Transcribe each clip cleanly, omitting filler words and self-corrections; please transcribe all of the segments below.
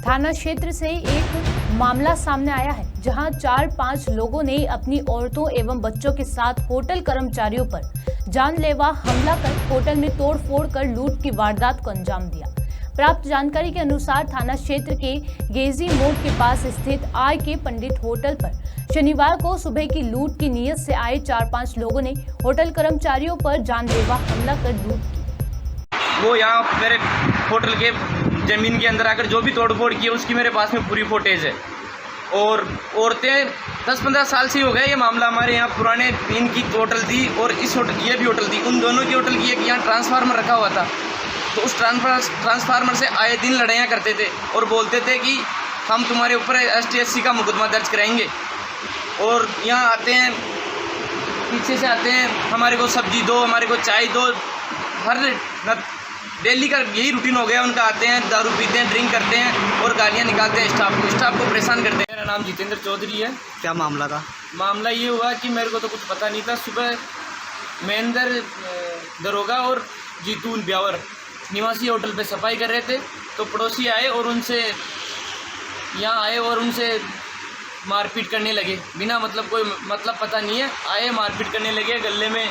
थाना क्षेत्र से एक मामला सामने आया है, जहां 4-5 लोगों ने अपनी औरतों एवं बच्चों के साथ होटल कर्मचारियों पर जानलेवा हमला कर होटल में तोड़फोड़ कर लूट की वारदात को अंजाम दिया। प्राप्त जानकारी के अनुसार थाना क्षेत्र के गेजी मोड़ के पास स्थित आर के पंडित होटल पर शनिवार को सुबह की लूट की नीयत से आए 4-5 लोगों ने होटल कर्मचारियों पर जानलेवा हमला कर लूट की। वो यहाँ मेरे होटल के ज़मीन के अंदर आकर जो भी तोड़फोड़ की है उसकी मेरे पास में पूरी फुटेज है। और औरतें 10-15 साल से हो गए ये मामला हमारे यहाँ पुराने इनकी होटल थी और इस होटल ये भी होटल थी, उन दोनों की होटल की एक यहाँ ट्रांसफार्मर रखा हुआ था। तो उस ट्रांसफार्मर से आए दिन लड़ाइयाँ करते थे और बोलते थे कि हम तुम्हारे ऊपर ST-SC का मुकदमा दर्ज कराएंगे। और यहाँ आते हैं, पीछे से आते हैं, हमारे को सब्जी दो, हमारे को चाय दो, हर डेली का यही रूटीन हो गया उनका। आते हैं, दारू पीते हैं, ड्रिंक करते हैं और गालियाँ निकालते हैं स्टाफ को परेशान करते हैं। मेरा नाम जितेंद्र चौधरी है। क्या मामला था? मामला ये हुआ कि मेरे को तो कुछ पता नहीं था। सुबह महेंद्र दरोगा और जीतू ब्यावर निवासी होटल पे सफाई कर रहे थे, तो पड़ोसी आए और उनसे यहाँ आए और उनसे मारपीट करने लगे। बिना मतलब कोई मतलब पता नहीं है, आए मारपीट करने लगे, गले में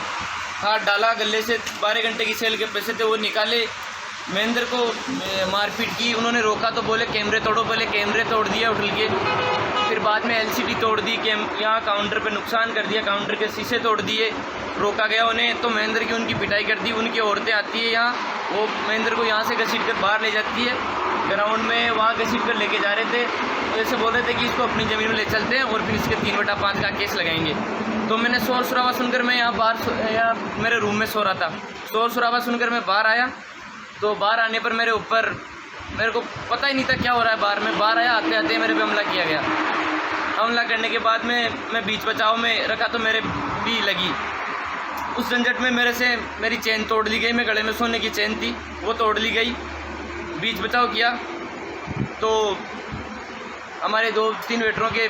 हाथ डाला, गले से 12 घंटे की सेल के पैसे थे वो निकाले, महेंद्र को मारपीट की। उन्होंने रोका तो बोले कैमरे तोड़ो, पहले कैमरे तोड़ दिया होटल के, फिर बाद में LCD तोड़ दी, यहाँ काउंटर पे नुकसान कर दिया, काउंटर के शीशे तोड़ दिए, रोका गया उन्हें। तो महेंद्र की उनकी पिटाई कर दी। उनकी औरतें आती है यहाँ, वो महेंद्र को यहाँ से घसीट कर बाहर ले जाती है ग्राउंड में, वहाँ घसीट कर लेके जा रहे थे। तो ऐसे बोल रहे थे कि इसको अपनी ज़मीन में ले चलते हैं और फिर इसके 3/5 का केस लगाएंगे। तो मैंने शोर शराबा सुनकर मैं यहाँ बाहर या मेरे रूम में सो रहा था। शोर शराबा सुनकर मैं बाहर आया, तो बाहर आने पर मेरे ऊपर, मेरे को पता ही नहीं था क्या हो रहा है बाहर में। बाहर आया, आते आते मेरे पे हमला किया गया। हमला करने के बाद में मैं बीच बचाव में रखा तो मेरे भी लगी। उस झंझट में मेरे से मेरी चेन तोड़ ली गई। मैं गले में सोने की चेन थी वो तोड़ ली गई। बीच बचाव किया तो हमारे 2-3 वेटरों के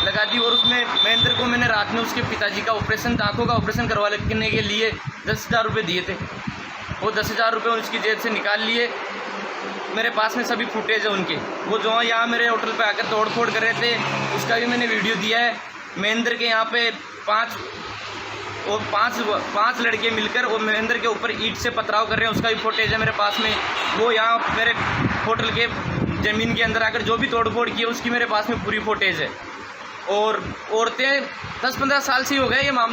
लगा दी। और उसमें महेंद्र को मैंने रात में उसके पिताजी का ऑपरेशन, आँखों का ऑपरेशन करवाने के लिए 10,000 रुपये दिए थे। वो 10,000 रुपये उसकी जेब से निकाल लिए। मेरे पास में सभी फुटेज है उनके। वो जो यहाँ मेरे होटल पे आकर तोड़फोड़ कर रहे थे उसका भी मैंने वीडियो दिया है। महेंद्र के यहाँ पे 5 लड़के मिलकर और महेंद्र के ऊपर ईंट से पथराव कर रहे हैं, उसका भी फुटेज है मेरे पास में। वो यहाँ मेरे होटल के ज़मीन के अंदर आकर जो भी तोड़फोड़ की है उसकी मेरे पास में पूरी फुटेज है। और औरतें 10-15 साल से हो गए ये मामला।